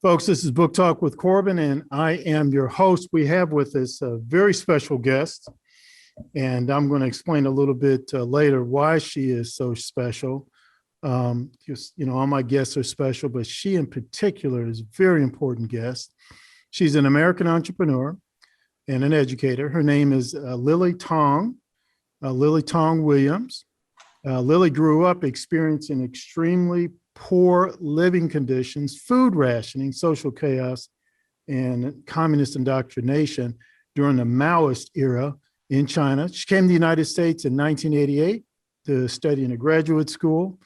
Folks, this is Book Talk with Corbin, and I am your host. We have with us a very special guest, and I'm going to explain a little bit later why she is so special. Just, all my guests are special, but she in particular is a very important guest. She's an American entrepreneur and an educator. Her name is Lily Tang Williams. Lily grew up experiencing extremely poor living conditions, food rationing, social chaos, and communist indoctrination during the Maoist era in China. She came to the United States in 1988 to study in a graduate school.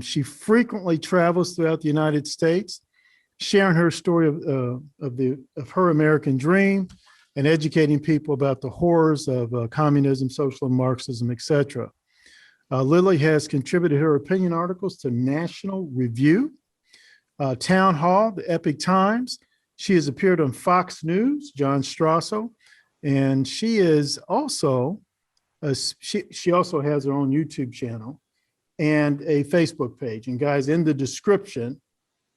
She frequently travels throughout the United States, sharing her story of her American dream and educating people about the horrors of communism, social Marxism, etc. Lily has contributed her opinion articles to National Review, Town Hall, the Epic Times. She has appeared on Fox News, John Strasso, and she is also she also has her own YouTube channel and a Facebook page. And guys, in the description,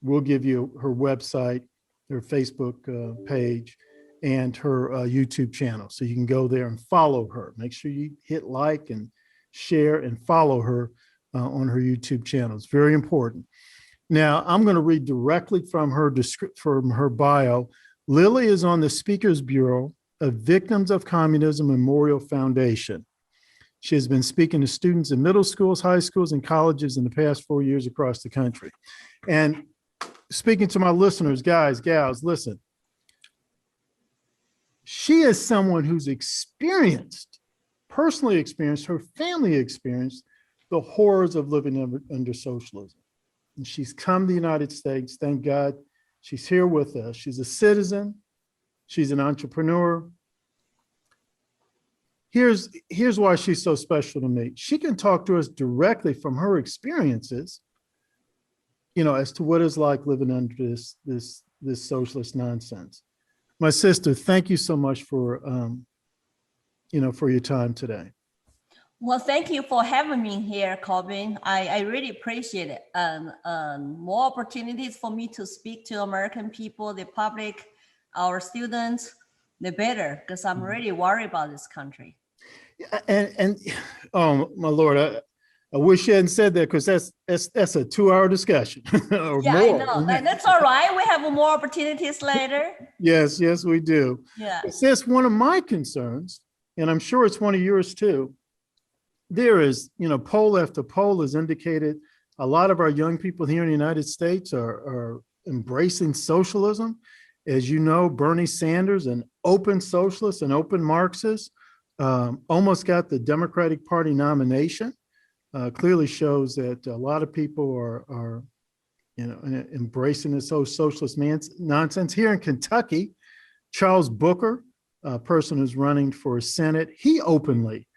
we'll give you her website, her Facebook page, and her YouTube channel, so you can go there and follow her. Make sure you hit like and share and follow her on her YouTube channel. It's very important. Now, I'm going to read directly from her bio. Lily is on the Speakers Bureau of Victims of Communism Memorial Foundation. She has been speaking to students in middle schools, high schools, and colleges in the past 4 years across the country. And speaking to my listeners, guys, gals, listen. She is someone who's personally experienced, her family experienced the horrors of living under socialism. And she's come to the United States, thank God. She's here with us. She's a citizen. She's an entrepreneur. Here's why she's so special to me. She can talk to us directly from her experiences, as to what it's like living under this socialist nonsense. My sister, thank you so much for for your time today. Well, thank you for having me here, Corbin. I really appreciate it. More opportunities for me to speak to American people, the public, our students, the better, because I'm really worried about this country. And oh my Lord, I wish you hadn't said that, because that's a 2-hour discussion or yeah, more. I know. That's all right. We have more opportunities later. Yes, we do. Yeah. It's one of my concerns, and I'm sure it's one of yours too. There is, poll after poll has indicated a lot of our young people here in the United States are embracing socialism. As you know, Bernie Sanders, an open socialist, an open Marxist, almost got the Democratic Party nomination. Clearly shows that a lot of people are embracing this whole socialist nonsense. Here in Kentucky, Charles Booker, a person who's running for Senate, he openly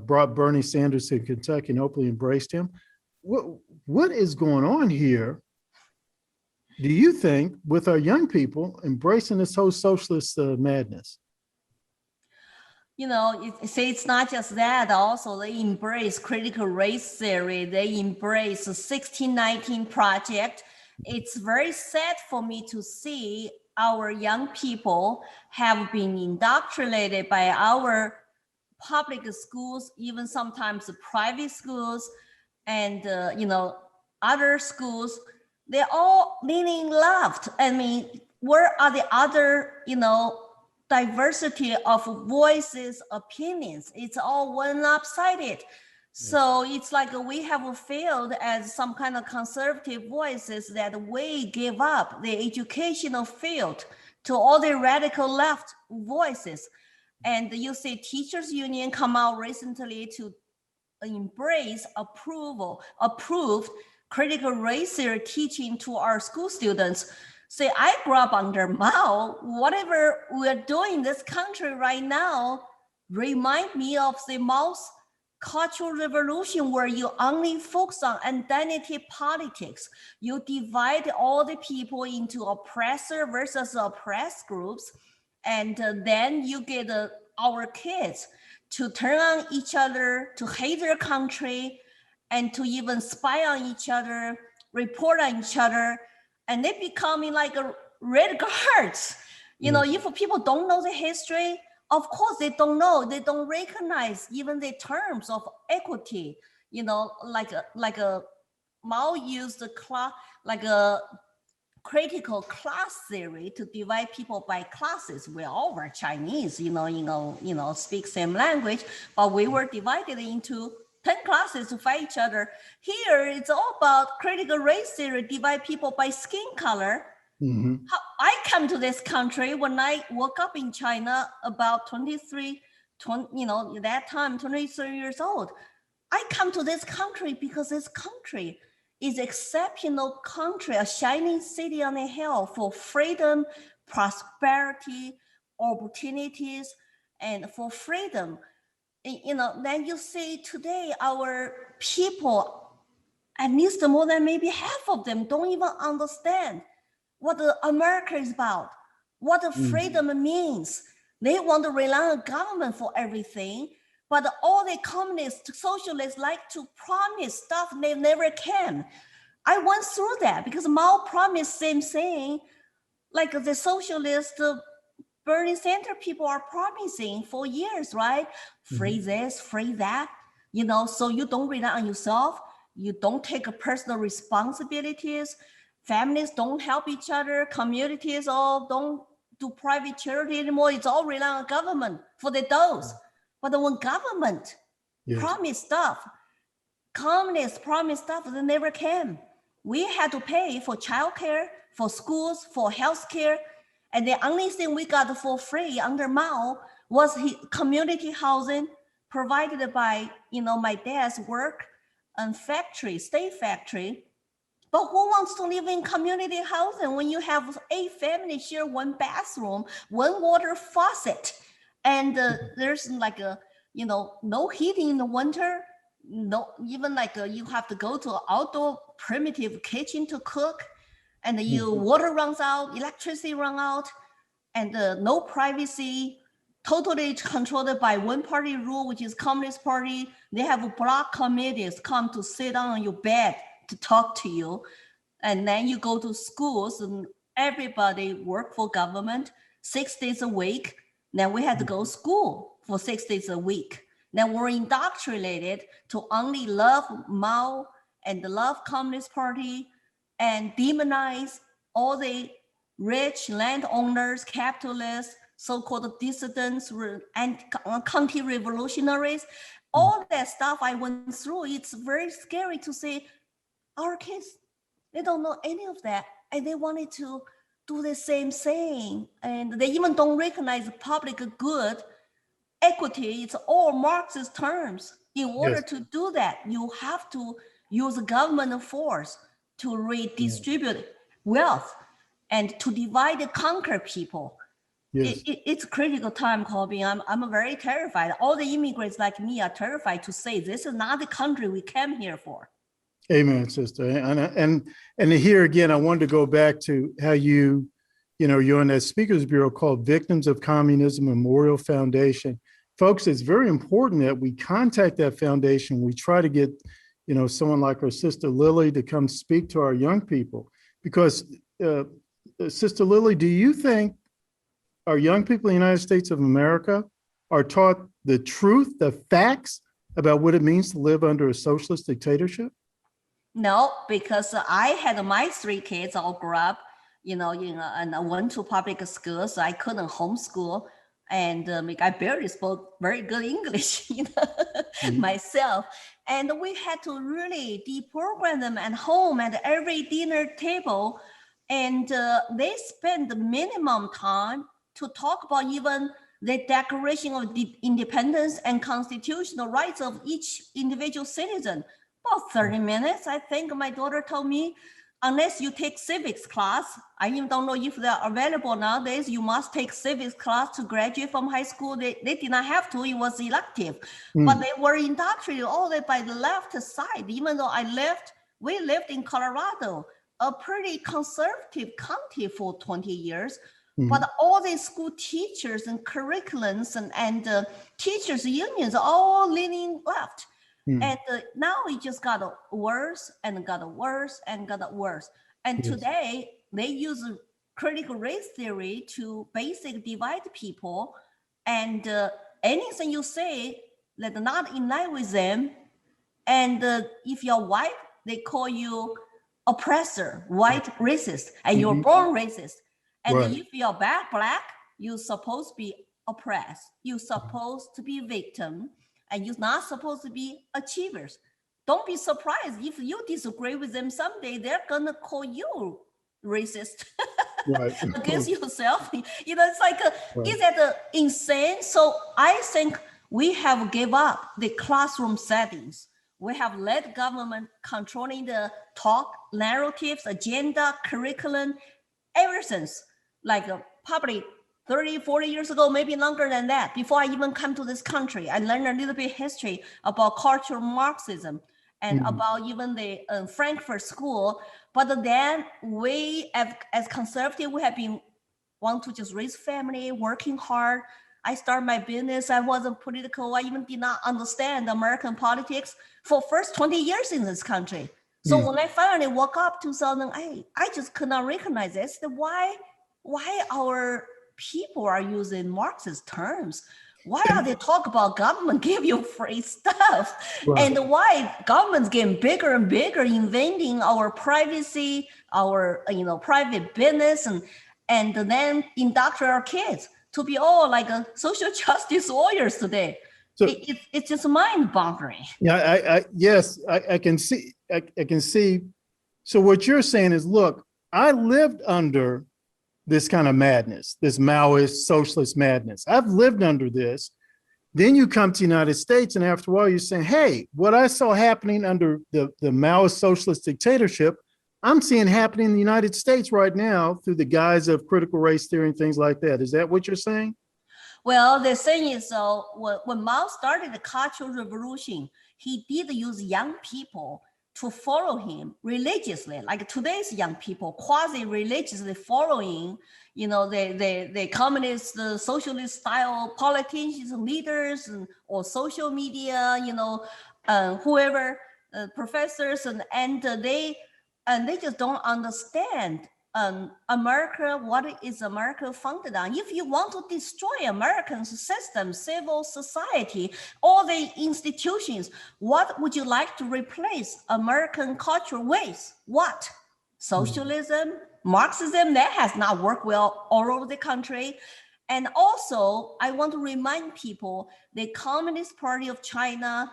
brought Bernie Sanders to Kentucky and openly embraced him. What is going on here, do you think, with our young people embracing this whole socialist madness? It's not just that. Also, they embrace critical race theory. They embrace the 1619 Project. It's very sad for me to see our young people have been indoctrinated by our public schools, even sometimes private schools, and other schools. They're all leaning left. I mean, where are the other diversity of voices, opinions? It's all one-sided. So it's like we have failed as some kind of conservative voices, that we give up the educational field to all the radical left voices. And you see Teachers Union come out recently to embrace, approved critical race theory teaching to our school students. Say, I grew up under Mao. Whatever we're doing in this country right now remind me of the Mao's Cultural Revolution, where you only focus on identity politics. You divide all the people into oppressor versus oppressed groups, and then you get our kids to turn on each other, to hate their country, and to even spy on each other, report on each other. and they becoming like a red guards. You know, if people don't know the history, of course they don't know, they don't recognize even the terms of equity. You know, like a Mao used the class, like a critical class theory to divide people by classes. We all were Chinese, speak same language, but we were divided into 10 classes to fight each other. Here, it's all about critical race theory, divide people by skin color. How I come to this country when I woke up in China about 23 years old. I come to this country because this country is exceptional country, a shining city on a hill for freedom, prosperity, opportunities, and for freedom. Then you see today our people, at least more than maybe half of them, don't even understand what America is about, what the freedom means. They want to rely on government for everything, but all the communists, socialists like to promise stuff they never can. I went through that because Mao promised same thing, like the socialist Bernie Sanders people are promising for years, right? Free this, free that, so you don't rely on yourself. You don't take personal responsibilities. Families don't help each other. Communities all don't do private charity anymore. It's all rely on government for the dose. But when government promised stuff, communists promised stuff that never came. We had to pay for childcare, for schools, for healthcare. And the only thing we got for free under Mao was community housing provided by, my dad's work and factory, state factory. But who wants to live in community housing when you have 8 families share 1 bathroom, 1 water faucet, and there's like no heating in the winter, no, even you have to go to an outdoor primitive kitchen to cook, and water runs out, electricity runs out, and no privacy, totally controlled by one party rule, which is Communist Party. They have block committees come to sit on your bed to talk to you. And then you go to schools and everybody work for government 6 days a week. Then we had to go to school for 6 days a week. Then we're indoctrinated to only love Mao and love Communist Party and demonize all the rich landowners, capitalists, so-called dissidents, and counter-revolutionaries. All that stuff I went through, it's very scary to see our kids, they don't know any of that, and they wanted to do the same thing, and they even don't recognize public good, equity. It's all Marxist terms. In order to do that, you have to use government force to redistribute wealth and to divide and conquer people. It's a critical time, Corbin. I'm very terrified. All the immigrants like me are terrified to say this is not the country we came here for. Amen, sister. And here again, I wanted to go back to how you're in that Speakers Bureau called Victims of Communism Memorial Foundation. Folks, it's very important that we contact that foundation. We try to get, someone like our sister Lily to come speak to our young people, because Sister Lily, do you think our young people in the United States of America are taught the truth, the facts about what it means to live under a socialist dictatorship? No, because I had my 3 kids all grow up, and I went to public school, so I couldn't homeschool. And I barely spoke very good English, myself. And we had to really deprogram them at home at every dinner table. And they spend the minimum time to talk about even the Declaration of Independence and constitutional rights of each individual citizen. About 30 minutes, I think my daughter told me, unless you take civics class, I even don't know if they're available nowadays, you must take civics class to graduate from high school. They did not have to, it was elective. But they were indoctrinated all the way by the left side, even though we lived in Colorado, a pretty conservative county for 20 years. But all the school teachers and curriculums and teachers unions are all leaning left. And now it just got worse and got worse and got worse. And Yes. today they use critical race theory to basically divide people. And anything you say that not in line with them, and if you're white, they call you oppressor, white racist, and you're born racist. And Right. if you're black, you're supposed to be oppressed. You're supposed to be victim, and you're not supposed to be achievers. Don't be surprised if you disagree with them someday. They're gonna call you racist Right. against yourself. It's like, is that insane? So I think we have gave up the classroom settings. We have let government controlling the talk, narratives, agenda, curriculum, ever since, like probably 30, 40 years ago, maybe longer than that. Before I even come to this country, I learned a little bit history about cultural Marxism and about even the Frankfurt School. But then we, as conservative, we have been want to just raise family, working hard. I started my business. I wasn't political. I even did not understand American politics for first 20 years in this country. So when I finally woke up 2008, I just could not recognize this. Why our people are using Marxist terms? Why are they talk about government give you free stuff? Right. And why government's getting bigger and bigger, invading our privacy, our private business, and then indoctrinate our kids to be all like a social justice lawyers today. So it's just mind-boggling. Yeah, I can see. I can see. So what you're saying is, look, I lived under this kind of madness, this Maoist socialist madness. I've lived under this. Then you come to the United States, and after a while, you're saying, hey, what I saw happening under the Maoist socialist dictatorship, I'm seeing happening in the United States right now through the guise of critical race theory and things like that. Is that what you're saying? Well, the thing is, when Mao started the Cultural Revolution, he did use young people to follow him religiously, like today's young people, quasi-religiously following, the communist, the socialist style politicians, leaders, or social media, whoever, professors, and they just don't understand America, what is America founded on? If you want to destroy American system, civil society, all the institutions, what would you like to replace American culture with? What? Socialism, Marxism, that has not worked well all over the country. And also, I want to remind people, the Communist Party of China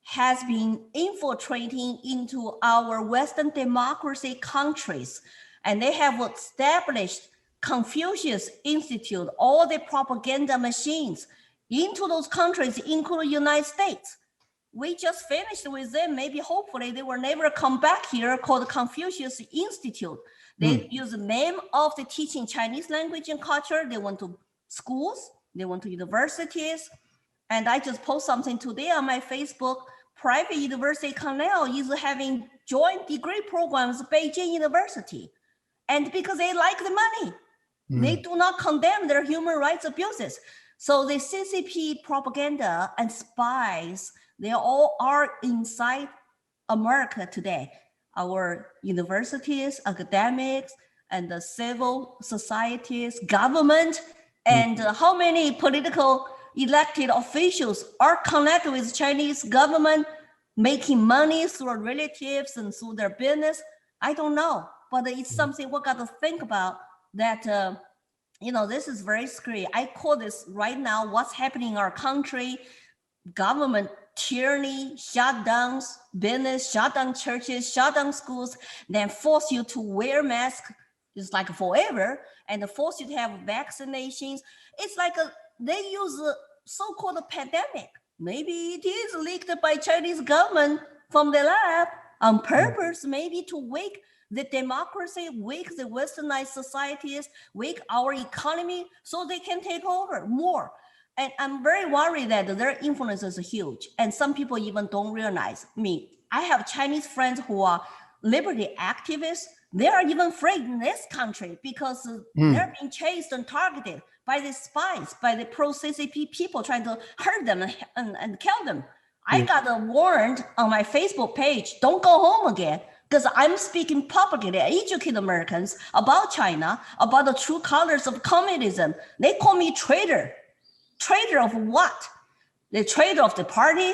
has been infiltrating into our Western democracy countries. And they have established Confucius Institute, all the propaganda machines into those countries, including the United States. We just finished with them. Maybe, hopefully, they will never come back here, called Confucius Institute. They use the name of the teaching Chinese language and culture. They went to schools, they went to universities. And I just post something today on my Facebook. Private University Cornell is having joint degree programs with Beijing University. And because they like the money, they do not condemn their human rights abuses. So the CCP propaganda and spies, they all are inside America today. Our universities, academics, and the civil societies, government, and how many political elected officials are connected with Chinese government, making money through relatives and through their business. I don't know. But it's something we got to think about that, this is very scary. I call this right now, what's happening in our country, government tyranny, shutdowns, business, shut down churches, shut down schools, then force you to wear masks, it's like forever, and force you to have vaccinations. It's like they use a so-called pandemic. Maybe it is leaked by Chinese government from the lab on purpose, maybe to wake the democracy, wake the westernized societies, wake our economy so they can take over more. And I'm very worried that their influence is huge. And some people even don't realize me. I have Chinese friends who are liberty activists. They are even afraid in this country because they're being chased and targeted by the spies, by the pro-CCP people trying to hurt them and kill them. I got warned on my Facebook page, don't go home again. because I'm speaking publicly, I educate Americans about China, about the true colors of communism. They call me traitor. Traitor of what? The traitor of the party.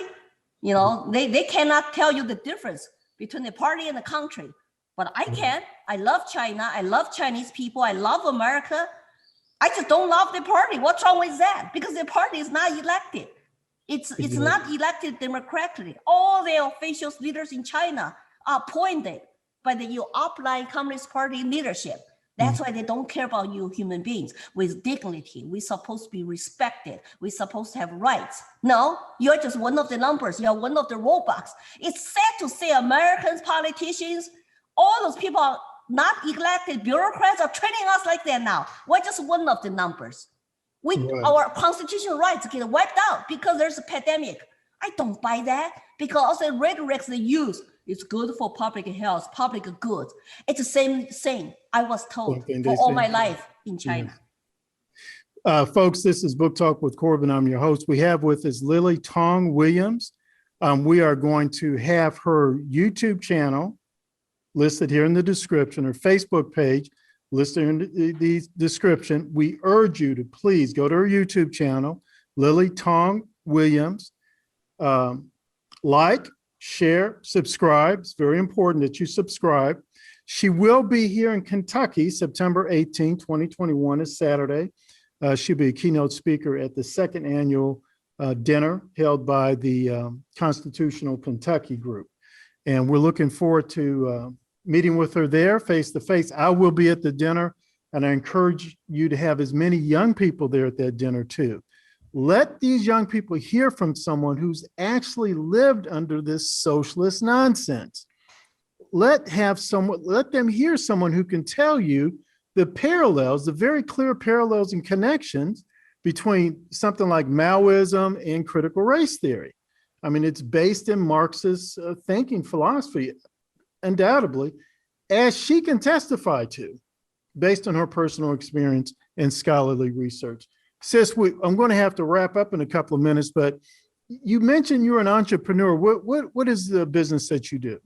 You know, they cannot tell you the difference between the party and the country. But I can. I love China. I love Chinese people. I love America. I just don't love the party. What's wrong with that? Because the party is not elected. It's not elected democratically. All the officials, leaders in China are appointed by the upline Communist Party leadership. That's why they don't care about you human beings with dignity. We're supposed to be respected. We're supposed to have rights. No, you're just one of the numbers. You're one of the robots. It's sad to say Americans, politicians, all those people are not elected bureaucrats are treating us like that now. We're just one of the numbers. Our constitutional rights get wiped out because there's a pandemic. I don't buy that because the rhetoric they use is good for public health, public goods. It's the same thing I was told for all my life in China. Folks, this is Book Talk with Corbin. I'm your host. We have with us Lily Tang Williams. We are going to have her YouTube channel listed here in the description, her Facebook page listed in the description. We urge you to please go to her YouTube channel, Lily Tang Williams. Like, share, subscribe. It's very important that you subscribe. She will be here in Kentucky, September 18, 2021, is Saturday. She'll be a keynote speaker at the second annual dinner held by the Constitutional Kentucky Group. And we're looking forward to meeting with her there face to face. I will be at the dinner, and I encourage you to have as many young people there at that dinner too. Let these young people hear from someone who's actually lived under this socialist nonsense. Let them hear someone who can tell you the parallels, the very clear parallels and connections between something like Maoism and critical race theory. I mean, it's based in Marxist thinking philosophy, undoubtedly, as she can testify to, based on her personal experience and scholarly research. Sis, I'm going to have to wrap up in a couple of minutes, but you mentioned you're an entrepreneur. What is the business that you do?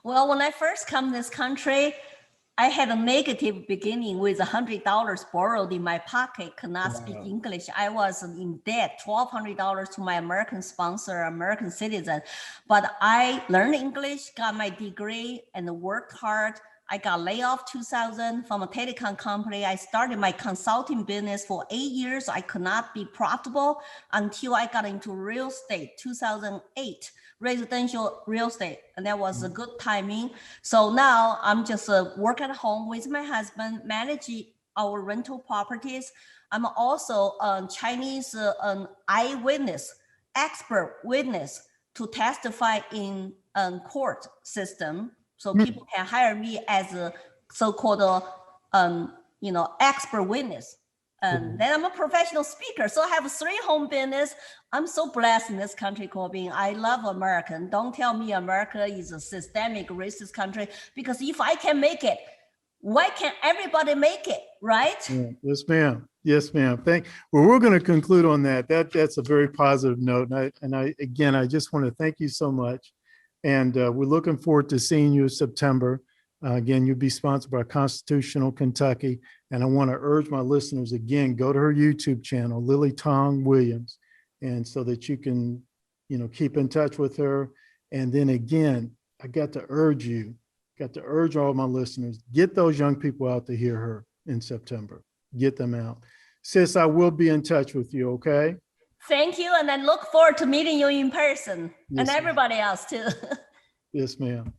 Well, when I first come to this country, I had a negative beginning with $100 borrowed in my pocket, could not speak English. I was in debt, $1,200 to my American sponsor, American citizen. But I learned English, got my degree, and worked hard. I got laid off 2000 from a telecom company. I started my consulting business for 8 years. I could not be profitable until I got into real estate, 2008, residential real estate. And that was a good timing. So now I'm just work at home with my husband, managing our rental properties. I'm also a Chinese eyewitness, expert witness to testify in court system. So people can hire me as a so-called, expert witness. And then I'm a professional speaker. So I have 3 home business. I'm so blessed in this country, Corbin. I love America. Don't tell me America is a systemic racist country, because if I can make it, why can't everybody make it, right? Yeah. Yes, ma'am. Yes, ma'am. Well, we're going to conclude on that. That's a very positive note. And I just want to thank you so much. And we're looking forward to seeing you in September. Again, you'll be sponsored by Constitutional Kentucky. And I want to urge my listeners, again, go to her YouTube channel, Lily Tang Williams, and so that you can, keep in touch with her. And then again, I got to urge all my listeners, get those young people out to hear her in September. Get them out. Sis, I will be in touch with you, okay? Thank you, and I look forward to meeting you in person. Yes, and everybody else too. Yes, ma'am.